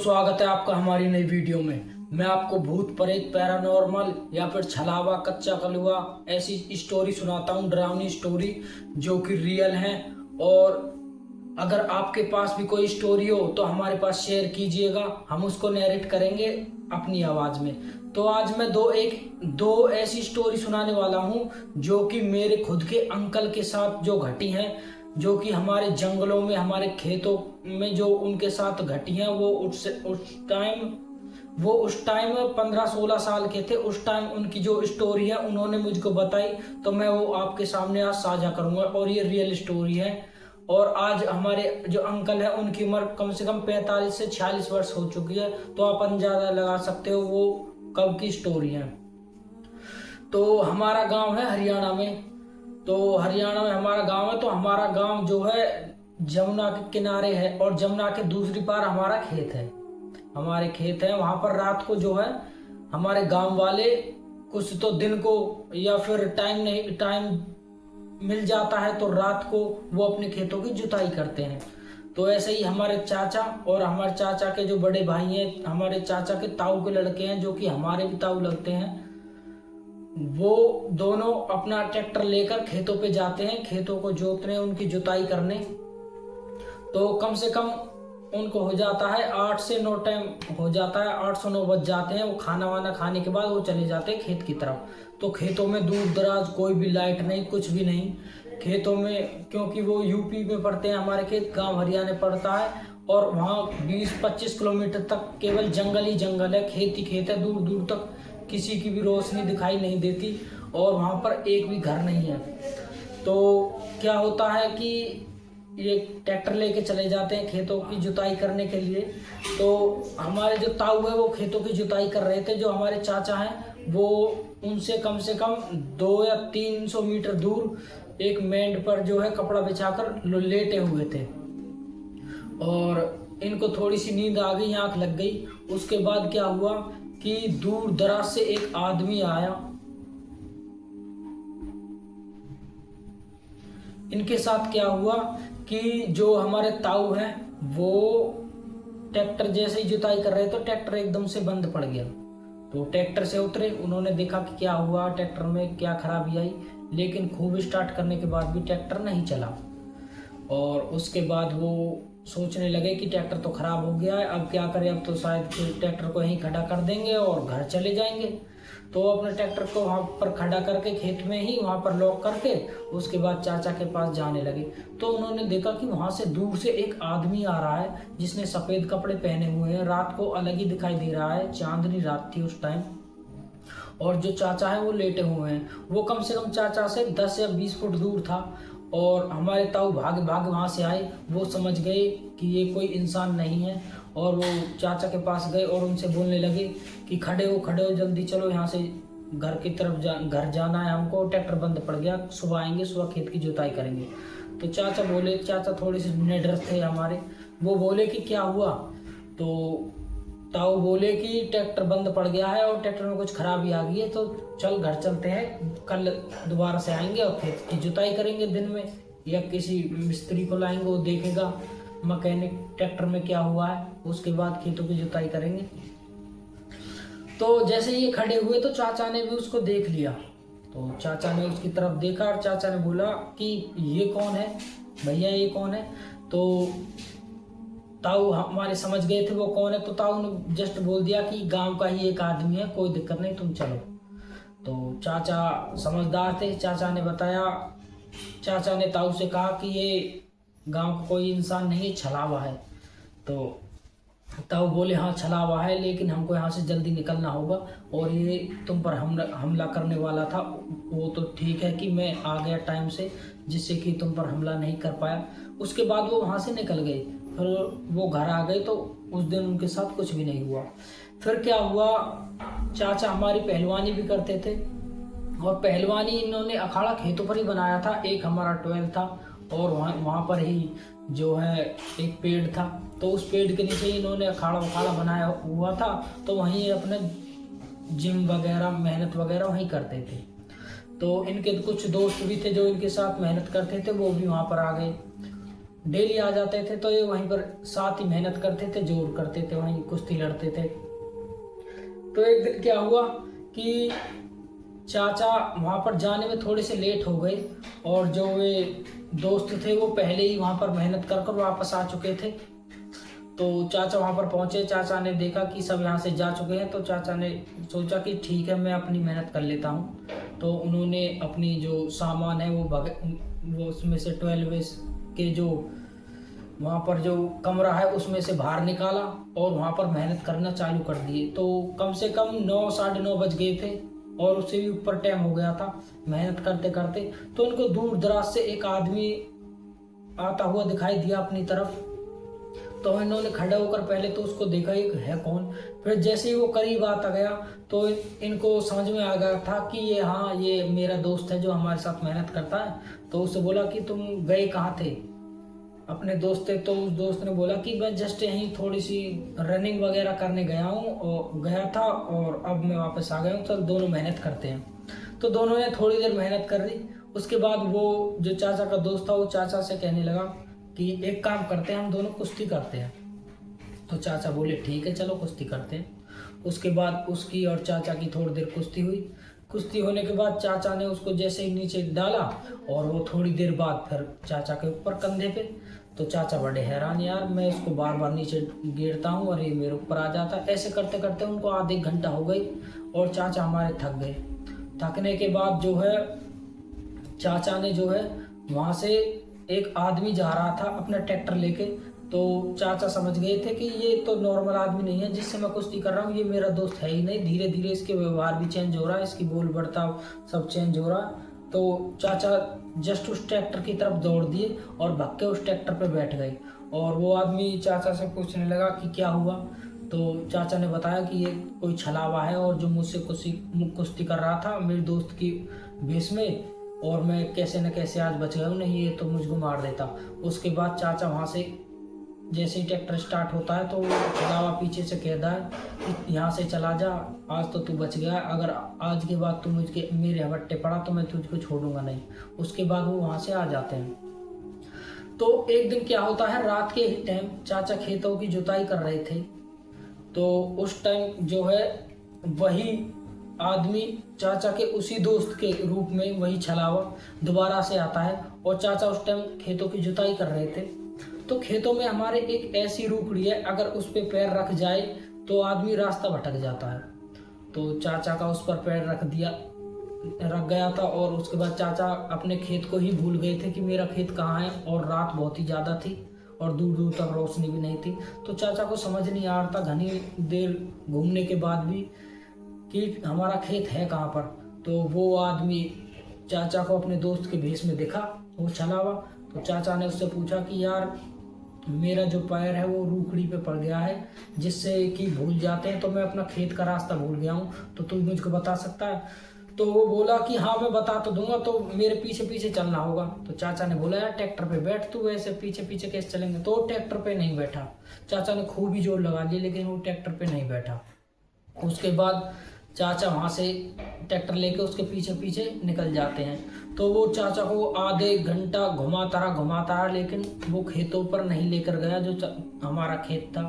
स्वागत है आपका हमारी नई वीडियो में। मैं आपको भूत प्रेत पैरानॉर्मल या फिर छलावा कच्चा कलुआ ऐसी स्टोरी सुनाता हूँ, डरावनी स्टोरी जो कि रियल है। और अगर आपके पास भी कोई स्टोरी हो तो हमारे पास शेयर कीजिएगा, हम उसको नैरेट करेंगे अपनी आवाज़ में। तो आज मैं दो ऐसी स्टोरी सुनाने वाला हूँ जो कि मेरे खुद के अंकल के साथ जो घटी हैं, जो कि हमारे जंगलों में, हमारे खेतों में जो उनके साथ घटी हैं। वो उस टाइम 15-16 साल के थे। उस टाइम उनकी जो स्टोरी है उन्होंने मुझको बताई, तो मैं वो आपके सामने आज साझा करूंगा। और ये रियल स्टोरी है। और आज हमारे जो अंकल है उनकी उम्र कम से कम 45 से 46 वर्ष हो चुकी है, तो आप अंदाजा लगा सकते हो वो कब की स्टोरी है। तो हमारा गांव है हरियाणा में। तो हरियाणा में हमारा गांव है। तो हमारा गांव जो है जमुना के किनारे है और जमुना के दूसरी पार हमारा खेत है। हमारे खेत है वहां पर रात को जो है हमारे गांव वाले कुछ तो दिन को या फिर टाइम मिल जाता है तो रात को वो अपने खेतों की जुताई करते हैं। तो ऐसे ही हमारे चाचा और हमारे चाचा के जो बड़े भाई हैं, हमारे चाचा के ताऊ के लड़के हैं जो कि हमारे भी ताऊ लगते हैं, वो दोनों अपना ट्रैक्टर लेकर खेतों पे जाते हैं, खेतों को जोतने, उनकी जुताई करने। तो कम से कम उनको हो जाता है 8 से 9 टाइम हो जाता है, 8 से 9 बज जाते हैं। वो खाना वाना खाने के बाद वो चले जाते हैं खेत की तरफ। तो खेतों में दूर दराज कोई भी लाइट नहीं, कुछ भी नहीं खेतों में, क्योंकि वो यूपी में पड़ते हैं हमारे खेत, गांव हरियाणा पड़ता है। और वहाँ 20-25 किलोमीटर तक केवल जंगल ही जंगल है, खेत ही खेत है, दूर दूर तक किसी की भी रोशनी दिखाई नहीं देती और वहाँ पर एक भी घर नहीं है। तो क्या होता है कि ये ट्रैक्टर लेके चले जाते हैं खेतों की जुताई करने के लिए। तो हमारे जो ताऊ है वो खेतों की जुताई कर रहे थे। जो हमारे चाचा हैं वो उनसे कम से कम 200 या 300 मीटर दूर एक मेंढ पर जो है कपड़ा बिछाकर लेटे हुए थे। और इनको थोड़ी सी नींद आ गई, आंख लग गई। उसके बाद क्या हुआ कि दूर दराज से एक आदमी आया। इनके साथ क्या हुआ कि जो हमारे ताऊ हैं वो ट्रैक्टर जैसे ही जुताई कर रहे थे तो ट्रैक्टर एकदम से बंद पड़ गया। तो ट्रैक्टर से उतरे, उन्होंने देखा कि क्या हुआ, ट्रैक्टर में क्या खराबी आई। लेकिन खूब स्टार्ट करने के बाद भी ट्रैक्टर नहीं चला। और उसके बाद वो सोचने लगे कि ट्रैक्टर तो खराब हो गया है, अब क्या करें, अब तो शायद ट्रैक्टर को यहीं खड़ा कर देंगे और घर चले जाएंगे। तो अपने ट्रैक्टर को वहाँ पर खड़ा करके खेत में ही वहाँ पर लॉक करके उसके बाद चाचा के पास जाने लगे। तो उन्होंने देखा कि वहाँ से दूर से एक आदमी आ रहा है जिसने सफ़ेद कपड़े पहने हुए हैं, रात को अलग ही दिखाई दे रहा है, चांदनी रात थी उस टाइम। और जो चाचा है वो लेटे हुए हैं। वो कम से कम चाचा से 10 या 20 फुट दूर था। और हमारे ताऊ भाग भाग वहाँ से आए। वो समझ गए कि ये कोई इंसान नहीं है और वो चाचा के पास गए और उनसे बोलने लगे कि खड़े हो जल्दी चलो, यहाँ से घर की तरफ घर जाना है हमको, ट्रैक्टर बंद पड़ गया, सुबह आएंगे, सुबह खेत की जुताई करेंगे। तो चाचा बोले, चाचा थोड़े से निडर थे हमारे, वो बोले कि क्या हुआ। तो ताऊ बोले कि ट्रैक्टर बंद पड़ गया है और ट्रैक्टर में कुछ खराबी आ गई है, तो चल घर चलते हैं, कल दोबारा से आएंगे और खेत की जुताई करेंगे दिन में, या किसी मिस्त्री को लाएंगे, वो देखेगा मैकेनिक ट्रैक्टर में क्या हुआ है, उसके बाद खेतों की जुताई करेंगे। तो जैसे ये खड़े हुए तो चाचा ने भी उसको देख लिया। तो चाचा ने उसकी तरफ देखा और चाचा ने बोला कि ये कौन है भैया, ये कौन है। तो ताऊ हमारे समझ गए थे वो कौन है। तो ताऊ ने जस्ट बोल दिया कि गांव का ही एक आदमी है, कोई दिक्कत नहीं, तुम चलो। तो चाचा समझदार थे, चाचा ने बताया, चाचा ने ताऊ से कहा कि ये गांव का कोई इंसान नहीं, छलावा है। तो ताऊ बोले हाँ छलावा है, लेकिन हमको यहाँ से जल्दी निकलना होगा और ये तुम पर हमला करने वाला था। वो तो ठीक है कि मैं आ गया टाइम से, जिससे कि तुम पर हमला नहीं कर पाया। उसके बाद वो वहाँ से निकल गए। फिर वो घर आ गए तो उस दिन उनके साथ कुछ भी नहीं हुआ। फिर क्या हुआ, चाचा हमारी पहलवानी भी करते थे और पहलवानी इन्होंने अखाड़ा खेतों पर ही बनाया था। एक हमारा 12 था और वहाँ पर ही जो है एक पेड़ था, तो उस पेड़ के नीचे इन्होंने अखाड़ा बनाया हुआ था। तो वहीं अपने जिम वगैरह, मेहनत वगैरह वहीं करते थे। तो इनके कुछ दोस्त भी थे जो इनके साथ मेहनत करते थे, वो भी वहाँ पर आ गए। डेली आ जाते थे, तो ये वहीं पर साथ ही मेहनत करते थे, जोर करते थे, वहीं कुश्ती लड़ते थे। तो एक दिन क्या हुआ कि चाचा वहाँ पर जाने में थोड़े से लेट हो गए, और जो वे दोस्त थे वो पहले ही वहाँ पर मेहनत कर कर वापस आ चुके थे। तो चाचा वहाँ पर पहुँचे, चाचा ने देखा कि सब यहाँ से जा चुके हैं, तो चाचा ने सोचा कि ठीक है, मैं अपनी मेहनत कर लेता हूँ। तो उन्होंने अपनी जो सामान है वो उसमें से 12 के जो वहाँ पर जो कमरा है उसमें से बाहर निकाला और वहाँ पर मेहनत करना चालू कर दिए। तो कम से कम 9 साढ़े 9 बज गए थे, और उससे भी ऊपर टाइम हो गया था मेहनत करते करते। तो उनको दूर दराज से एक आदमी आता हुआ दिखाई दिया अपनी तरफ। तो इन्होंने खड़े होकर पहले तो उसको देखा, ये है कौन। फिर जैसे ही वो करीब आता गया तो इनको समझ में आ गया था कि ये मेरा दोस्त है जो हमारे साथ मेहनत करता है। तो उससे बोला कि तुम गए कहाँ थे, अपने दोस्त थे। तो उस दोस्त ने बोला कि मैं जस्ट यहीं थोड़ी सी रनिंग वगैरह करने गया था और अब मैं वापस आ गया हूँ, तो दोनों मेहनत करते हैं। तो दोनों ने थोड़ी देर मेहनत कर ली। उसके बाद वो जो चाचा का दोस्त था वो चाचा से कहने लगा कि एक काम करते हैं, हम दोनों कुश्ती करते हैं। तो चाचा बोले ठीक है, चलो कुश्ती करते हैं। उसके बाद उसकी और चाचा की थोड़ी देर कुश्ती हुई। कुश्ती होने के बाद चाचा ने उसको जैसे ही नीचे डाला, और वो थोड़ी देर बाद फिर चाचा के ऊपर कंधे पे। तो चाचा बड़े हैरान, यार मैं इसको बार बार नीचे गिरता हूँ और ये मेरे ऊपर आ जाता। ऐसे करते करते उनको आधे घंटा हो गई, और चाचा हमारे थक गए। थकने के बाद जो है चाचा ने जो है वहाँ से एक आदमी जा रहा था अपना ट्रैक्टर लेके। तो चाचा समझ गए थे कि ये तो नॉर्मल आदमी नहीं है जिससे मैं कुश्ती कर रहा हूँ, ये मेरा दोस्त है ही नहीं। धीरे धीरे इसके व्यवहार भी चेंज हो रहा है, इसकी बोल बर्ताव सब चेंज हो रहा है। तो चाचा जस्ट उस ट्रैक्टर की तरफ दौड़ दिए और भाग के उस ट्रैक्टर पे बैठ गए। और वो आदमी चाचा से पूछने लगा कि क्या हुआ। तो चाचा ने बताया कि ये कोई छलावा है, और जो मुझसे कुश्ती कर रहा था मेरे दोस्त की भेष में, और मैं कैसे न कैसे आज बच गया हूँ, नहीं ये तो मुझको मार देता। उसके बाद चाचा वहाँ से जैसे ही ट्रैक्टर स्टार्ट होता है तो छलावा पीछे से कहता है कि यहाँ से चला जा, आज तो तू बच गया, अगर आज के बाद तू मेरे हवट्टे पड़ा तो मैं तुझको छोड़ूंगा नहीं। उसके बाद वो वहाँ से आ जाते हैं। तो एक दिन क्या होता है, रात के ही टाइम चाचा खेतों की जुताई कर रहे थे। तो उस टाइम जो है वही आदमी चाचा के उसी दोस्त के रूप में, वही छलावा दोबारा से आता है, और चाचा उस टाइम खेतों की जुताई कर रहे थे। तो खेतों में हमारे एक ऐसी रूखड़ी है, अगर उस पर पैर रख जाए तो आदमी रास्ता भटक जाता है। तो चाचा का उस पर पैर रख गया था, और उसके बाद चाचा अपने खेत को ही भूल गए थे कि मेरा खेत कहाँ है, और रात बहुत ही ज़्यादा थी और दूर दूर तक रोशनी भी नहीं थी। तो चाचा को समझ नहीं आ रहा था घनी देर घूमने के बाद भी कि हमारा खेत है कहाँ पर। तो वो आदमी चाचा को अपने दोस्त के भेष में दिखा, वो छलावा। तो चाचा ने उससे पूछा कि यार मेरा जो पैर है वो रूखड़ी पे पड़ गया है, जिससे कि भूल जाते हैं, तो मैं अपना खेत का रास्ता भूल गया हूँ, तो तू मुझको बता सकता है। तो वो बोला कि हाँ मैं बता तो दूंगा, तो मेरे पीछे पीछे चलना होगा। तो चाचा ने बोला यार ट्रैक्टर पे बैठ, तू ऐसे पीछे पीछे कैसे चलेंगे। तो वो ट्रैक्टर पे नहीं बैठा। चाचा ने खूब ही जोर लगा लिया, लेकिन वो ट्रैक्टर पे नहीं बैठा। उसके बाद चाचा वहाँ से ट्रैक्टर लेके उसके पीछे पीछे निकल जाते हैं। तो वो चाचा को आधे घंटा घुमाता रहा, लेकिन वो खेतों पर नहीं लेकर गया जो हमारा खेत था।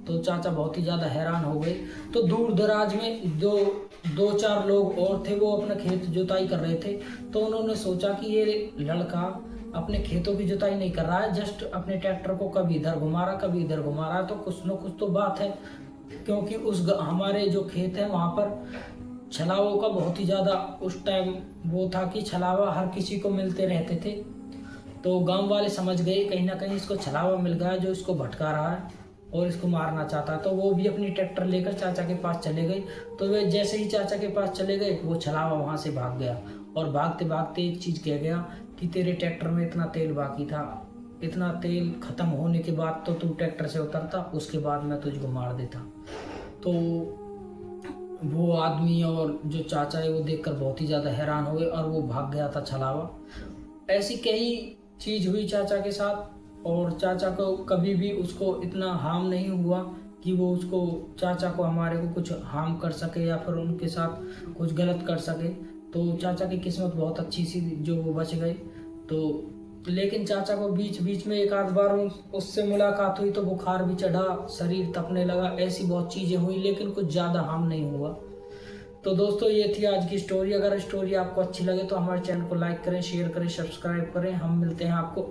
तो चाचा बहुत ही ज़्यादा हैरान हो गए। तो दूर दराज में दो चार लोग और थे, वो अपना खेत जुताई कर रहे थे। तो उन्होंने सोचा कि ये लड़का अपने खेतों की जुताई नहीं कर रहा है, जस्ट अपने ट्रैक्टर को कभी इधर घुमा रहा कभी इधर घुमा रहा है, तो कुछ न कुछ तो बात है। क्योंकि हमारे जो खेत है वहाँ पर छलावों का बहुत ही ज़्यादा उस टाइम वो था कि छलावा हर किसी को मिलते रहते थे। तो गांव वाले समझ गए कहीं ना कहीं इसको छलावा मिल गया जो इसको भटका रहा है और इसको मारना चाहता है। तो वो भी अपनी ट्रैक्टर लेकर चाचा के पास चले गए। तो वे जैसे ही चाचा के पास चले गए वो छलावा वहाँ से भाग गया, और भागते भागते एक चीज़ कह गया कि तेरे ट्रैक्टर में इतना तेल बाकी था, इतना तेल खत्म होने के बाद तो तू ट्रैक्टर से उतरता, उसके बाद मैं तुझको मार देता। तो वो आदमी और जो चाचा है वो देखकर बहुत ही ज़्यादा हैरान हो गए और वो भाग गया था छलावा। ऐसी कई चीज़ हुई चाचा के साथ, और चाचा को कभी भी उसको इतना हार्म नहीं हुआ कि वो उसको चाचा को हमारे को कुछ हार्म कर सके या फिर उनके साथ कुछ गलत कर सके। तो चाचा की किस्मत बहुत अच्छी सी जो वो बच गए। तो लेकिन चाचा को बीच बीच में एक आध बार उससे मुलाकात हुई तो बुखार भी चढ़ा, शरीर तपने लगा, ऐसी बहुत चीज़ें हुई, लेकिन कुछ ज़्यादा हार्म नहीं हुआ। तो दोस्तों ये थी आज की स्टोरी। अगर स्टोरी आपको अच्छी लगे तो हमारे चैनल को लाइक करें, शेयर करें, सब्सक्राइब करें। हम मिलते हैं आपको